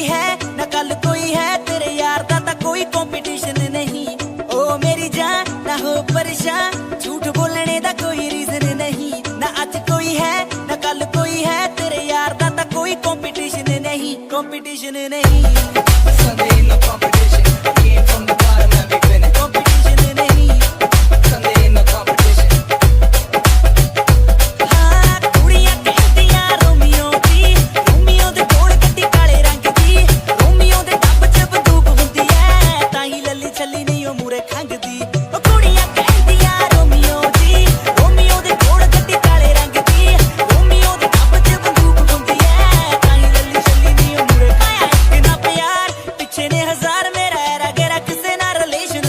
है ना कल कोई है, तेरे यार दा ता कोई कंपटीशन नहीं। ओ मेरी जान ना हो परेशान, झूठ बोलने दा कोई रीजन नहीं। ना आज कोई है ना कल कोई है, तेरे यार दा ता कोई कंपटीशन नहीं, कंपटीशन नहीं। Sunday ain't no competition. Came from the bottom and we winning. Competition नहीं। Sunday ain't no competition. हाँ कुड़ियां कहतियां रोमियो दी, रोमियो दे कोल गड्डी काले रंग दी। रोमियो दे टब च बंदूक हुंदी ऐ, ताही लल्ली छल्ली नहीं ओ मूरे खंगदी। ओ कुड़ियां कहतियां रोमियो दी, रोमियो दे कोल गड्डी काले रंग दी। रोमियो दे टब च बंदूक हुंदी ऐ, ताही लल्ली छल्ली नहीं ओ मूरे खंगदी। इतना प्यार पिछे ने हजार, मेरा एरा गेरा किसे ना रिलेशन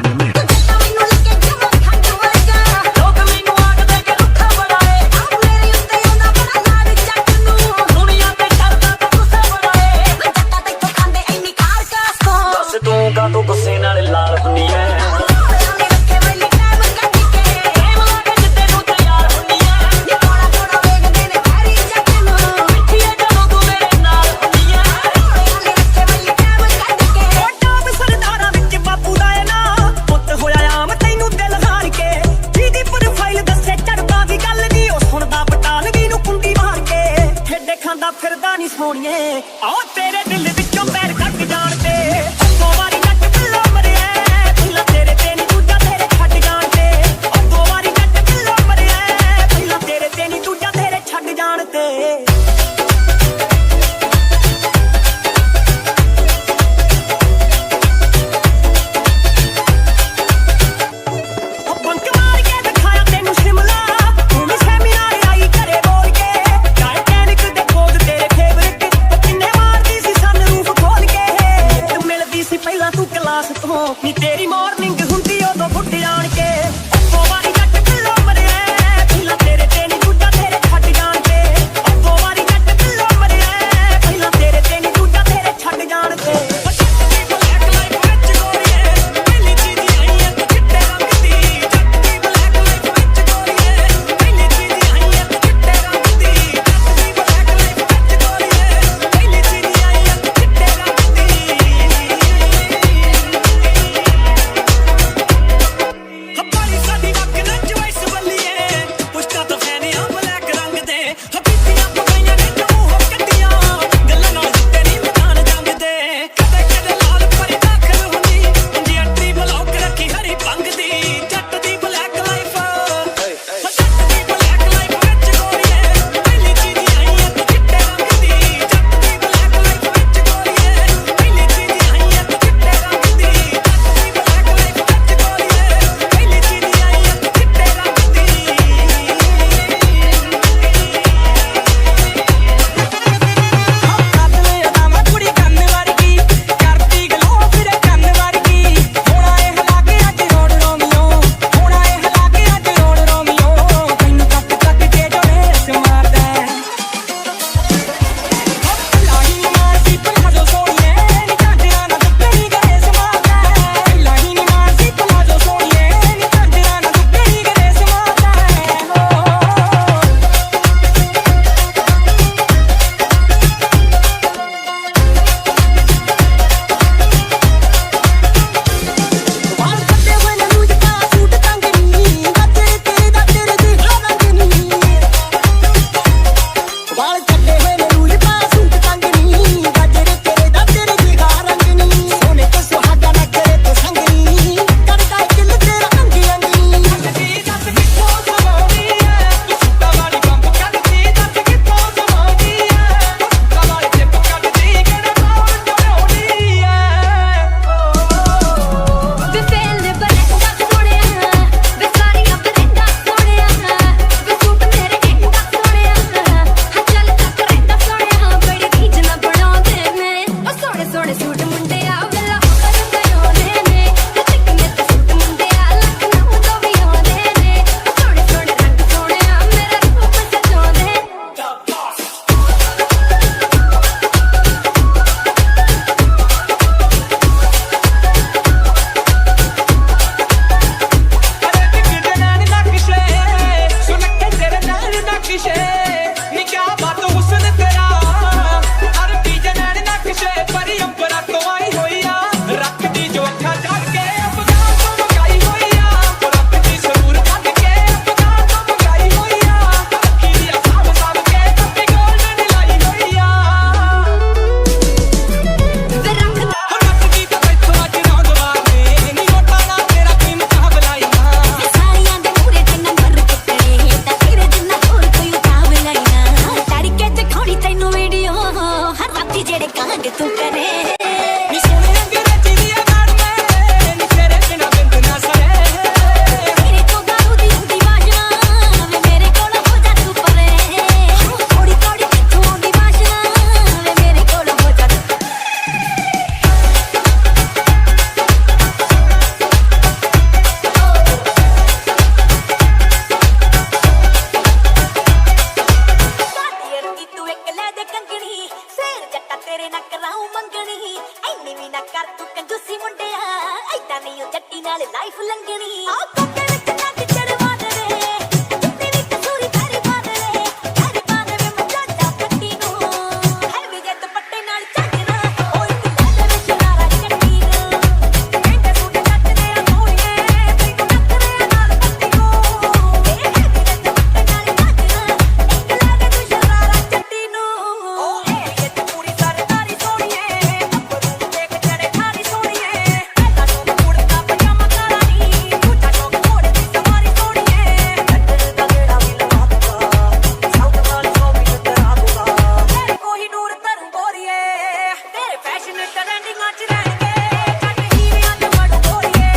ਮੈਨੂੰ ਲੱਗੇ ਜਮਾ ਖੰਡ ਵਰਗਾ ਲੋਕ ਮੈਨੂੰ ਆਖਦੇ ਕਿ ਰੁੱਖਾ ਬੜਾ ਏ ਆ ਮੇਰੇ ਉੱਤੇ ਆਉਂਦਾ ਬੜਾ ਲਾੜ ਜੱਟ ਨੂੰ ਦੁਨੀਆ ਤੇ ਕਰਦਾ ਤਾਂ ਗੁੱਸਾ ਬੜਾ ਏ ਜੱਟਾਂ ਤੈਥੋਂ ਖਾਂਦੇ ਇੰਨੀ ਖਾਰ ਕਾਸੋਂ ਦੱਸ ਤੂੰ ਕਾਹਤੋਂ ਗੁੱਸੇ ਨਾਲ ਲਾਲ ਹੁੰਨੀ ਐ ਰੱਖੇ ਵੇਲੇ ਟਾਈਮ ਕੱਢ ਕੇ ਟਾਈਮ ਲਾ ਕੇ ਜਿੱਤੇ ਨੂੰ ਤਿਆਰ ਹੁੰਨੀ ਐ ਨੀ ਕੋੜਾ ਕੋੜਾ ਵੇਖਦੇ ਨੇ ਖੈਰੀ ਜੱਟ ਨੂੰ ਮਿੱਠੀਏ ਜਦੋਂ ਤੂੰ ਮੇਰੇ ਨਾਲ ਹੁੰਨੀ ਐ ਰੱਖੇ ਵੇਲੇ ਟਾਈਮ ਕੱਢ ਕੇ ਟਾਪ ਸਰਦਾਰਾਂ ਵਿੱਚ ਬਾਪੂ ਦਾ ਏ ਨਾ ਪੁੱਤ ਹੋਇਆ ਲੰਗਣੀ ਆ ਕੋਕੇ ਵਿੱਚ ਨੱਕ ਚੜਵਾ ਦੇਵੇ ਜਿੱਤੀ ਵੀ ਕਸੂਰੀ ਪੈਰੀ ਪਾ ਦੇਵੇ ਮੱਝਾਂ ਜਾ ਕੱਟੀ ਨੂੰ ਹੈ ਵੀ ਜੇ ਦੁਪੱਟੇ ਨਾਲ ਚੱਟਣਾ ਉਹ ਇੱਕ ਲੈ ਦੇਵੇ ਸ਼ਰਾਰਾ ਕੱਟੀ ਨੂੰ ਕਹਿੰਦੇ ਸੂਟ ਨੱਚਦੇ ਆ ਸੋਹਣੀਏ ਤੈਨੂੰ ਨੱਚਦੇ ਆ ਨਾਲ ਪੱਤੀ ਨੂੰ ਇਹ ਹੈ ਵੀ ਜੇ ਦੁਪੱਟੇ ਨਾਲ ਚੱਟਣਾ ਇੱਕ ਲੈ ਦੇ ਤੂੰ ਸ਼ਰਾਰਾ ਚੱਟੀ ਨੂੰ ਉਹ ਇਹ ਜੇ ਪੂਰੀ ਸਰਦਾਰੀ ਸੋਹਣੀਏ ਅੱਬਰੂ ਦੇਖ ਚੜੇ ਖਾਰੀ ਸੋਹਣੀਏ ਐਦਾ ਤੋਂ ਕੁੜਤਾ ਪਜਾਮਾ ਕਾਲਾ ਨੀ ਦੂਜਾ ਟੋਕ ਘੋੜੇ ਦੀ ਸਵਾਰੀ ਸੋਹਣੀਏ ਲੱਡਰ ਦਾ ਗੇੜਾ ਵੀ ਲਵਾ ਦੂਗਾ ਸਾਊਥ ਨਾਲ ਸੋਵੀ ਕਰਾ ਦੂਗਾ ਤੇਰੇ ਕੋਈ ਨੂਰ ਤਰੂ ਗੋਰੀਏ ਤੇਰੇ ਫੈਸ਼ਨ ਟ੍ਰੈਂਡਿੰਗਾਂ ਚ ਰਹਿਣਗੇ ਜੱਟ ਹੀਰਿਆਂ ਚ ਵੜੂ ਗੋਰੀਏ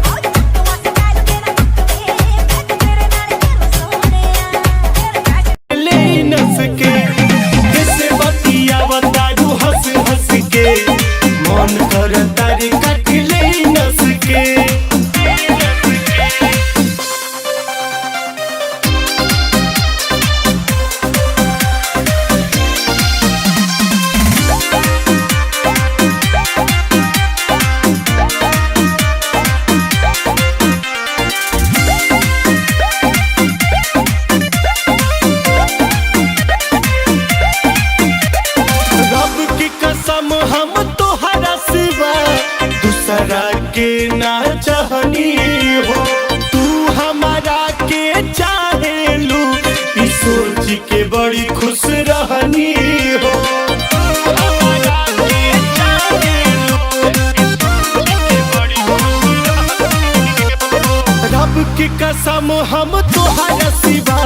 ਆਹ ਚੱਕਵਾ ਸਟਾਈਲ ਤੇਰਾ ਚੱਕਵੇ ਮੈਂ ਤੇ ਤੇਰੇ ਨਾਲ ਕਰੂ ਸੋਹਣਿਆ ਤੇਰੇ ਫੈਸ਼ਨ ले नस के किसे बतिया बतारू हंस हंस के मन कर तारी कट ले नस के रब की कसम हम तोहरा सिवा दूसरा के ना चाहनी हो तू हमारा के चाहे लू इस सोच के बड़ी खुश रहनी हो तू हमारा के चाहेलू, इस सोच के बड़ी खुश रहनी हो। रब की कसम हम तोहरा सिवा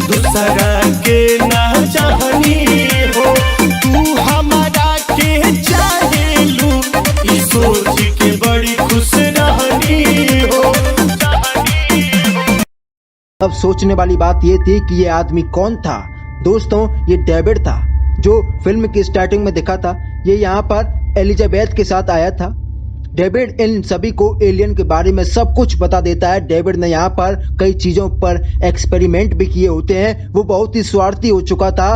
दूसरा के ना चाहनी हो तू हमारा के चाहेलू इस सोच के बड़ी खुश रहनी हो। अब सोचने वाली बात ये थी कि ये आदमी कौन था। दोस्तों, ये डेविड था जो फिल्म की स्टार्टिंग में दिखा था। ये यहाँ पर एलिजाबेथ के साथ आया था। डेविड इन सभी को एलियन के बारे में सब कुछ बता देता है। डेविड ने यहाँ पर कई चीजों पर एक्सपेरिमेंट भी किए होते हैं। वो बहुत ही स्वार्थी हो चुका था।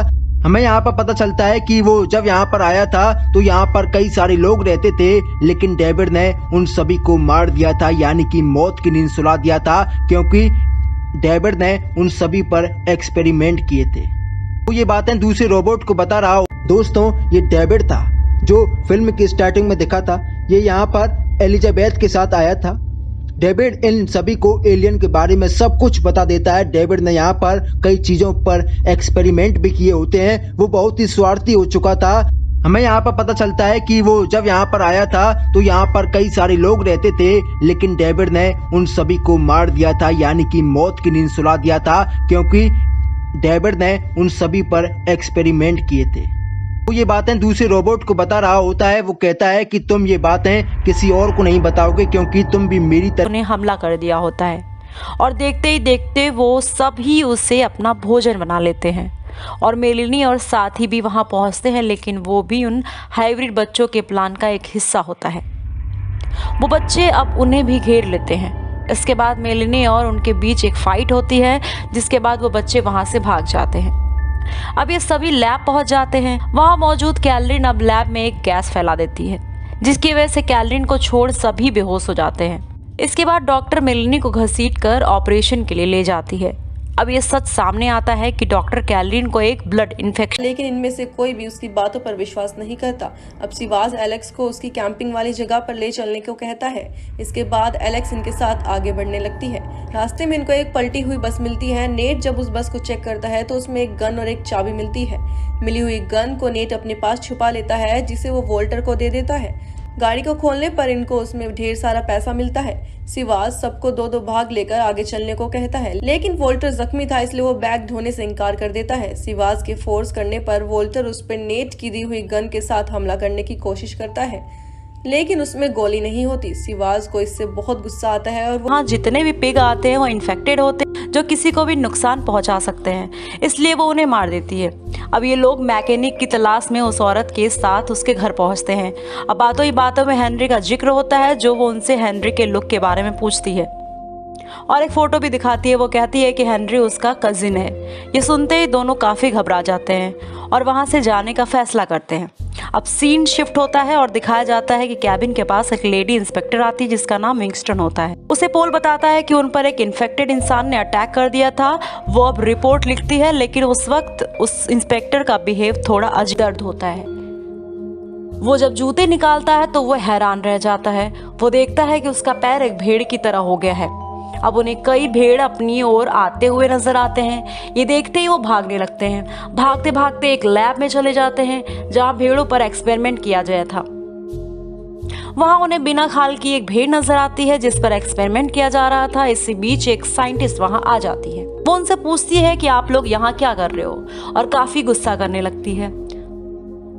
हमें यहाँ पर पता चलता है कि वो जब यहाँ पर आया था तो यहाँ पर कई सारे लोग रहते थे, लेकिन डेविड ने उन सभी को मार दिया था, यानी कि मौत की नींद सुला दिया था, क्योंकि डेविड ने उन सभी पर एक्सपेरिमेंट किए थे। तो ये बातें दूसरे रोबोट को बता रहा हूँ। दोस्तों, ये डेविड था जो फिल्म की स्टार्टिंग में दिखा था। ये यहाँ पर एलिजाबेथ के साथ आया था। डेविड इन सभी को एलियन के बारे में सब कुछ बता देता है। डेविड ने यहाँ पर कई चीजों पर एक्सपेरिमेंट भी किए होते हैं। वो बहुत ही स्वार्थी हो चुका था। हमें यहाँ पर पता चलता है कि वो जब यहाँ पर आया था तो यहाँ पर कई सारे लोग रहते थे, लेकिन डेविड ने उन सभी को मार दिया था, यानी कि मौत की नींद सुला दिया था, क्योंकि डेविड ने उन सभी पर एक्सपेरिमेंट किए थे। वो ये बातें दूसरे रोबोट को बता रहा होता है। वो कहता है कि तुम ये बातें किसी और को नहीं बताओगे, क्योंकि तुम भी मेरी तरह उन्हें हमला कर दिया होता है और देखते ही देखते वो सब ही उसे अपना भोजन बना लेते हैं और मेलिनी और साथी भी वहां पहुंचते हैं, लेकिन वो भी उन हाइब्रिड बच्चों के प्लान का एक हिस्सा होता है। वो बच्चे अब उन्हें भी घेर लेते हैं। इसके बाद मेलिनी और उनके बीच एक फाइट होती है, जिसके बाद वो बच्चे वहां से भाग जाते हैं। अब ये सभी लैब पहुंच जाते हैं। वहां मौजूद कैलरिन अब लैब में एक गैस फैला देती है, जिसकी वजह से कैलरिन को छोड़ सभी बेहोश हो जाते हैं। इसके बाद डॉक्टर मेलिनी को घसीटकर ऑपरेशन के लिए ले जाती है। अब ये सच सामने आता है कि डॉक्टर कैलरिन को एक ब्लड इन्फेक्शन, लेकिन इनमें से कोई भी उसकी बातों पर विश्वास नहीं करता। अब सिवाज एलेक्स को उसकी कैंपिंग वाली जगह पर ले चलने को कहता है। इसके बाद एलेक्स इनके साथ आगे बढ़ने लगती है। रास्ते में इनको एक पलटी हुई बस मिलती है। नेट जब उस बस को चेक करता है तो उसमें एक गन और एक चाबी मिलती है। मिली हुई गन को नेट अपने पास छुपा लेता है, जिसे वो वोल्टर को दे देता है। गाड़ी को खोलने पर इनको उसमें ढेर सारा पैसा मिलता है। सिवाज सबको दो दो भाग लेकर आगे चलने को कहता है, लेकिन वोल्टर जख्मी था, इसलिए वो बैग ढोने से इनकार कर देता है। सिवाज के फोर्स करने पर वोल्टर उस पर नेट की दी हुई गन के साथ हमला करने की कोशिश करता है, लेकिन उसमें गोली नहीं होती। सिवाज को इससे बहुत गुस्सा आता है और वहाँ जितने भी पिग आते हैं वो इन्फेक्टेड होते हैं, जो किसी को भी नुकसान पहुंचा सकते हैं, इसलिए वो उन्हें मार देती है। अब ये लोग मैकेनिक की तलाश में उस औरत के साथ उसके घर पहुंचते हैं। अब बातों ही बातों में हेनरी का जिक्र होता है, जो वो उनसे हेनरी के लुक के बारे में पूछती है। और एक फ़ोटो भी दिखाती है। वो कहती है कि हेनरी उसका कज़िन है। ये सुनते ही दोनों काफ़ी घबरा जाते हैं और वहाँ से जाने का फैसला करते हैं। अब सीन शिफ्ट होता है और दिखाया जाता है कि कैबिन के पास एक लेडी इंस्पेक्टर आती है जिसका नाम विंगस्टन होता है। उसे पोल बताता है कि उन पर एक इन्फेक्टेड इंसान ने अटैक कर दिया था। वो अब रिपोर्ट लिखती है, लेकिन उस वक्त उस इंस्पेक्टर का बिहेव थोड़ा अजदर्द होता है। वो जब जूते निकालता है तो वो हैरान रह जाता है। वो देखता है कि उसका पैर एक भेड़ की तरह हो गया है। अब उन्हें कई भेड़ अपनी ओर आते हुए नजर आते हैं। ये देखते ही वो भागने लगते हैं। भागते भागते एक लैब में चले जाते हैं जहाँ भेड़ों पर एक्सपेरिमेंट किया गया था। वहाँ उन्हें बिना खाल की एक भेड़ नजर आती है जिस पर एक्सपेरिमेंट किया जा रहा था। इसी बीच एक साइंटिस्ट वहाँ आ जाती है। वो उनसे पूछती है कि आप लोग यहाँ क्या कर रहे हो, और काफी गुस्सा करने लगती है।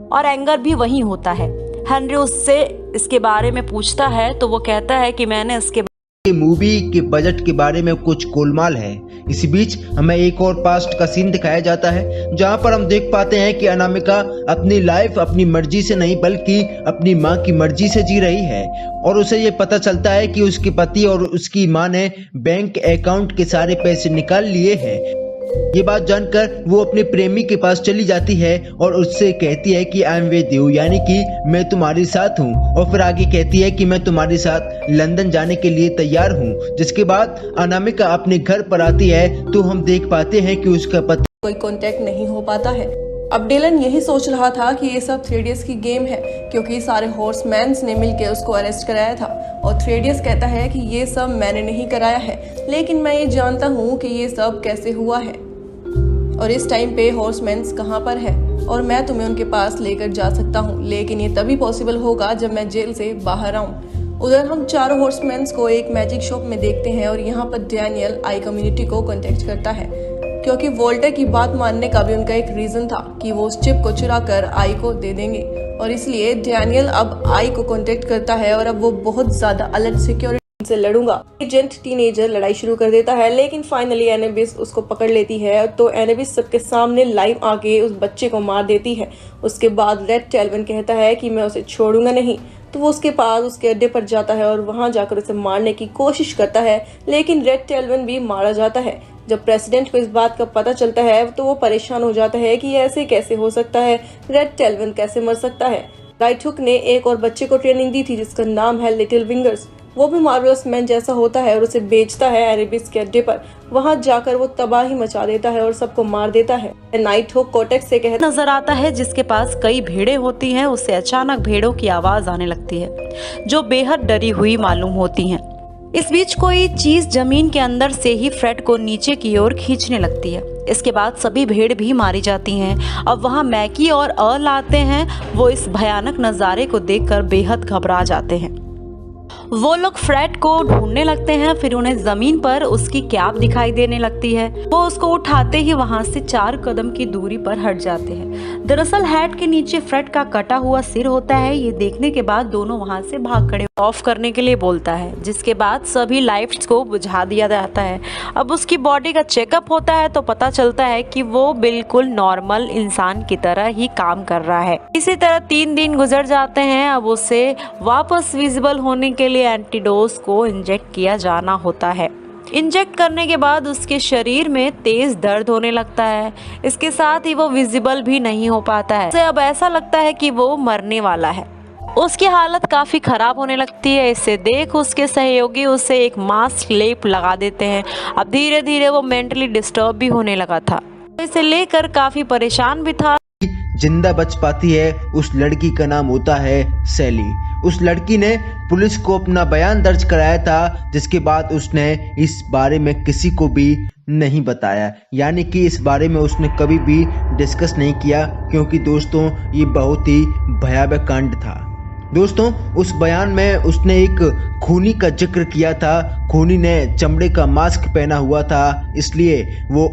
और एंगर भी वहीं होता है। हेनरी उससे इसके बारे में पूछता है तो वो कहता है कि मैंने इसके मूवी के बजट के बारे में कुछ गोलमाल है। इसी बीच हमें एक और पास्ट का सीन दिखाया जाता है जहां पर हम देख पाते हैं कि अनामिका अपनी लाइफ अपनी मर्जी से नहीं बल्कि अपनी मां की मर्जी से जी रही है, और उसे ये पता चलता है कि उसके पति और उसकी मां ने बैंक अकाउंट के सारे पैसे निकाल लिए हैं। ये बात जानकर वो अपने प्रेमी के पास चली जाती है और उससे कहती है कि आई एम विद यू, यानी कि मैं तुम्हारे साथ हूँ, और फिर आगे कहती है कि मैं तुम्हारे साथ लंदन जाने के लिए तैयार हूँ। जिसके बाद अनामिका अपने घर पर आती है तो हम देख पाते हैं कि उसका पति कोई कांटेक्ट नहीं हो पाता है। अब डिलन यही सोच रहा था कि ये सब थ्रेडियस की गेम है, क्योंकि सारे हॉर्समैन्स ने मिलकर उसको अरेस्ट कराया था। और थ्रेडियस कहता है कि ये सब मैंने नहीं कराया है, लेकिन मैं ये जानता हूँ कि ये सब कैसे हुआ है और इस टाइम पे हॉर्समैन्स कहाँ पर है, और मैं तुम्हें उनके पास लेकर जा सकता हूँ, लेकिन ये तभी पॉसिबल होगा जब मैं जेल से बाहर आऊँ। उधर हम चारों हॉर्समैन्स को एक मैजिक शॉप में देखते हैं और यहाँ पर डैनियल आई कम्युनिटी को कॉन्टेक्ट करता है, क्योंकि वोल्टर की बात मानने का भी उनका एक रीजन था कि वो उस चिप को चुरा कर आई को दे देंगे, और इसलिए डैनियल अब आई को कॉन्टेक्ट करता है और अब वो बहुत ज्यादा अलर्ट सिक्योरिटी से लड़ूंगा। एजेंट टीनेजर लड़ाई शुरू कर देता है, लेकिन फाइनली एनेबिस उसको पकड़ लेती है। तो एनेबिस सबके सामने लाइव आके उस बच्चे को मार देती है। उसके बाद रेड टेल्वन कहता है कि मैं उसे छोड़ूंगा नहीं, तो वो उसके पास उसके अड्डे पर जाता है और वहां जाकर उसे मारने की कोशिश करता है, लेकिन रेड टेल्वन भी मारा जाता है। जब प्रेसिडेंट को इस बात का पता चलता है तो वो परेशान हो जाता है कि ऐसे कैसे हो सकता है, रेड टेल्वन कैसे मर सकता है। राइट हुक ने एक और बच्चे को ट्रेनिंग दी थी जिसका नाम है लिटिल विंगर्स। वो भी मार्वलस मैन जैसा होता है और उसे बेचता है एरेबिस के अड्डे पर। वहां जाकर वो तबाही मचा देता है और सबको मार देता है। नाइट हुक कोटेक्स से कहता नजर आता है जिसके पास कई भेड़ें होती हैं। उसे अचानक भेड़ों की आवाज आने लगती है जो बेहद डरी हुई मालूम होती हैं। इस बीच कोई चीज जमीन के अंदर से ही फ्रेड को नीचे की ओर खींचने लगती है। इसके बाद सभी भेड़ भी मारी जाती हैं। अब वहाँ मैकी और अर्ल आते हैं। वो इस भयानक नज़ारे को देखकर बेहद घबरा जाते हैं। वो लोग फ्रेड को ढूंढने लगते हैं। फिर उन्हें जमीन पर उसकी कैप दिखाई देने लगती है। वो उसको उठाते ही वहां से 4 कदम की दूरी पर हट जाते हैं। दरअसल हैट के नीचे फ्रेड का कटा हुआ सिर होता है। ये देखने के बाद दोनों वहां से भाग खड़े ऑफ करने के लिए बोलता है, जिसके बाद सभी लाइट्स को बुझा दिया जाता है। अब उसकी बॉडी का चेकअप होता है तो पता चलता है कि वो बिल्कुल नॉर्मल इंसान की तरह ही काम कर रहा है। इसी तरह 3 दिन गुजर जाते हैं। अब उसे वापस विजिबल होने के लिए एंटीडोज को इंजेक्ट किया जाना होता है। इंजेक्ट करने के बाद उसके शरीर में तेज दर्द होने लगता है। इसके साथ ही वो विजिबल भी नहीं हो पाता है। उसे अब ऐसा लगता है कि वो मरने वाला है। उसकी हालत काफी खराब होने लगती है। इसे देख उसके सहयोगी उसे एक मास्क लेप लगा देते हैं। अब धीरे धीरे वो मेंटली डिस्टर्ब भी होने लगा था। इसे लेकर काफी परेशान भी था। जिंदा बच पाती है उस लड़की का नाम होता है सैली। उस लड़की ने पुलिस को अपना बयान दर्ज कराया था, जिसके बाद उसने इस बारे में किसी को भी नहीं बताया, यानी कि इस बारे में उसने कभी भी डिस्कस नहीं किया, क्योंकि दोस्तों ये बहुत ही भयावह कांड था। दोस्तों उस बयान में उसने एक खूनी का जिक्र किया था। खूनी ने चमड़े का मास्क पहना हुआ था, इसलिए वो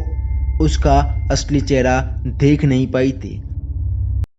उसका असली चेहरा देख नहीं पाई थी।